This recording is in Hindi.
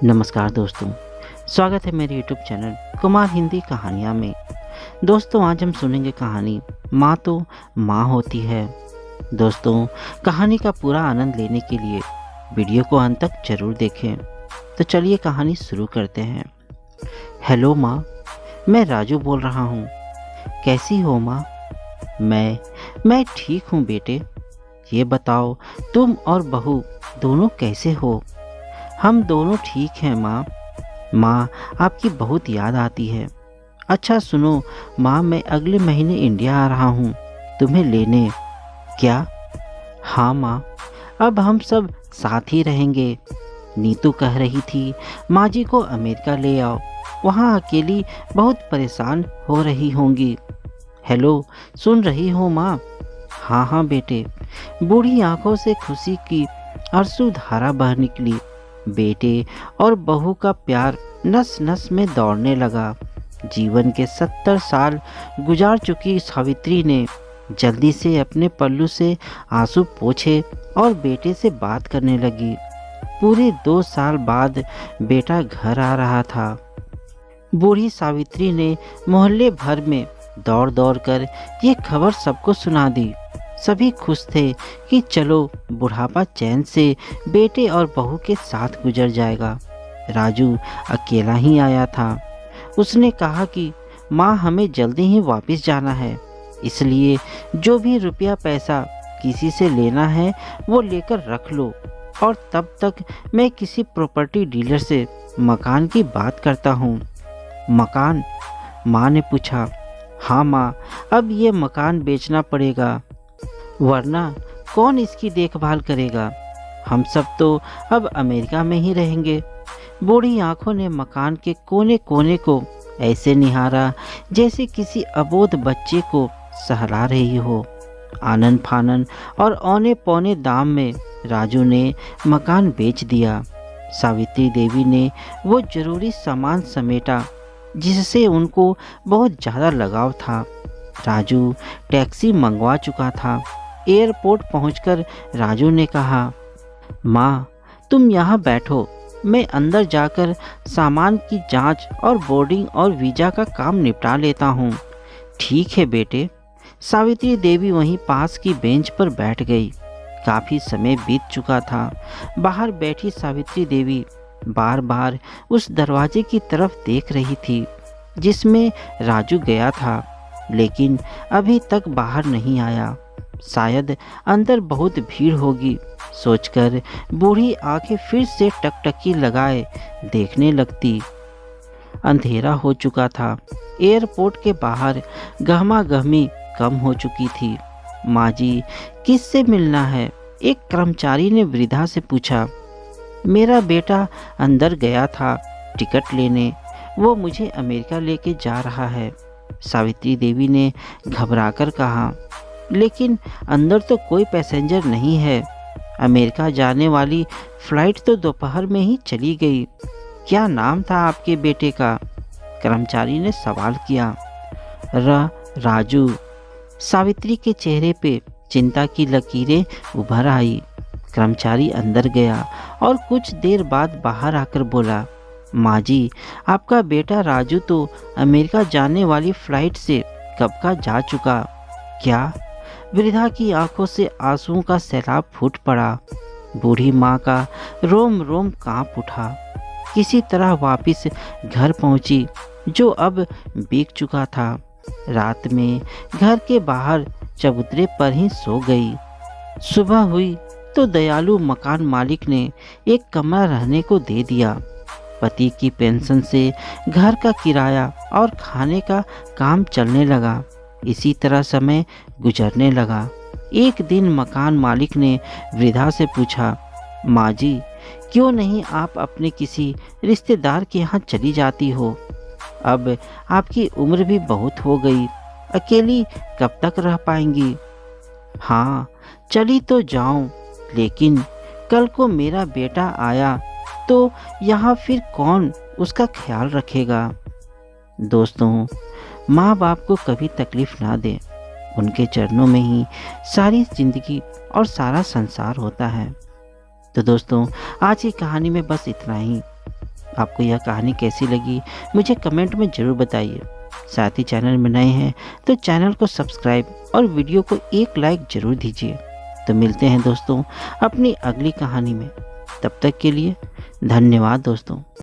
नमस्कार दोस्तों, स्वागत है मेरे YouTube चैनल कुमार हिंदी कहानियाँ में। दोस्तों, आज हम सुनेंगे कहानी माँ तो माँ होती है। दोस्तों, कहानी का पूरा आनंद लेने के लिए वीडियो को अंत तक जरूर देखें। तो चलिए कहानी शुरू करते हैं। हेलो माँ, मैं राजू बोल रहा हूँ। कैसी हो माँ? मैं ठीक हूँ बेटे। ये बताओ, तुम और बहू दोनों कैसे हो? हम दोनों ठीक हैं माँ। माँ, आपकी बहुत याद आती है। अच्छा सुनो माँ, मैं अगले महीने इंडिया आ रहा हूँ तुम्हें लेने। क्या? हाँ माँ, अब हम सब साथ ही रहेंगे। नीतू कह रही थी माँ जी को अमेरिका ले आओ, वहाँ अकेली बहुत परेशान हो रही होंगी। हेलो, सुन रही हो माँ? हाँ हाँ बेटे। बूढ़ी आंखों से खुशी की आंसू धारा बह निकली। बेटे और बहू का प्यार नस नस में दौड़ने लगा। जीवन के 70 साल गुजार चुकी सावित्री ने जल्दी से अपने पल्लू से आंसू पोंछे और बेटे से बात करने लगी। पूरे 2 साल बाद बेटा घर आ रहा था। बूढ़ी सावित्री ने मोहल्ले भर में दौड़ दौड़ कर ये खबर सबको सुना दी। सभी खुश थे कि चलो बुढ़ापा चैन से बेटे और बहू के साथ गुजर जाएगा। राजू अकेला ही आया था। उसने कहा कि माँ, हमें जल्दी ही वापस जाना है, इसलिए जो भी रुपया पैसा किसी से लेना है वो लेकर रख लो, और तब तक मैं किसी प्रॉपर्टी डीलर से मकान की बात करता हूँ। मकान? माँ ने पूछा। हाँ माँ, अब ये मकान बेचना पड़ेगा, वरना कौन इसकी देखभाल करेगा? हम सब तो अब अमेरिका में ही रहेंगे। बूढ़ी आंखों ने मकान के कोने कोने को ऐसे निहारा जैसे किसी अबोध बच्चे को सहला रही हो। आनन फानन और औने पौने दाम में राजू ने मकान बेच दिया। सावित्री देवी ने वो जरूरी सामान समेटा जिससे उनको बहुत ज़्यादा लगाव था। राजू टैक्सी मंगवा चुका था। एयरपोर्ट पहुंचकर राजू ने कहा, माँ, तुम यहाँ बैठो, मैं अंदर जाकर सामान की जांच और बोर्डिंग और वीज़ा का काम निपटा लेता हूँ। ठीक है बेटे। सावित्री देवी वहीं पास की बेंच पर बैठ गई। काफ़ी समय बीत चुका था। बाहर बैठी सावित्री देवी बार बार उस दरवाजे की तरफ देख रही थी जिसमें राजू गया था, लेकिन अभी तक बाहर नहीं आया। शायद अंदर बहुत भीड़ होगी सोचकर बूढ़ी आंखें फिर से टकटकी लगाए देखने लगती। अंधेरा हो चुका था। एयरपोर्ट के बाहर गहमागहमी कम हो चुकी थी। माँ जी, किससे मिलना है? एक कर्मचारी ने वृद्धा से पूछा। मेरा बेटा अंदर गया था टिकट लेने, वो मुझे अमेरिका लेके जा रहा है, सावित्री देवी ने घबराकर कहा। लेकिन अंदर तो कोई पैसेंजर नहीं है। अमेरिका जाने वाली फ्लाइट तो दोपहर में ही चली गई। क्या नाम था आपके बेटे का? कर्मचारी ने सवाल किया। राजू। सावित्री के चेहरे पे चिंता की लकीरें उभर आई। कर्मचारी अंदर गया और कुछ देर बाद बाहर आकर बोला, माँ जी, आपका बेटा राजू तो अमेरिका जाने वाली फ्लाइट से कब का जा चुका। क्या? वृद्धा की आंखों से आंसुओं का सैलाब फूट पड़ा। बूढ़ी माँ का रोम रोम कांप उठा। किसी तरह वापस घर पहुंची जो अब बीत चुका था। रात में घर के बाहर चबूतरे पर ही सो गई। सुबह हुई तो दयालु मकान मालिक ने एक कमरा रहने को दे दिया। पति की पेंशन से घर का किराया और खाने का काम चलने लगा। इसी तरह समय गुजरने लगा। एक दिन मकान मालिक ने वृद्धा से पूछा, माँ जी, क्यों नहीं आप अपने किसी रिश्तेदार के यहाँ चली जाती हो? अब आपकी उम्र भी बहुत हो गई, अकेली कब तक रह पाएंगी? हाँ, चली तो जाऊं, लेकिन कल को मेरा बेटा आया तो यहाँ फिर कौन उसका ख्याल रखेगा? दोस्तों, माँ बाप को कभी तकलीफ ना दें। उनके चरणों में ही सारी जिंदगी और सारा संसार होता है। तो दोस्तों, आज की कहानी में बस इतना ही। आपको यह कहानी कैसी लगी मुझे कमेंट में ज़रूर बताइए। साथ ही चैनल में नए हैं तो चैनल को सब्सक्राइब और वीडियो को एक लाइक ज़रूर दीजिए। तो मिलते हैं दोस्तों अपनी अगली कहानी में। तब तक के लिए धन्यवाद दोस्तों।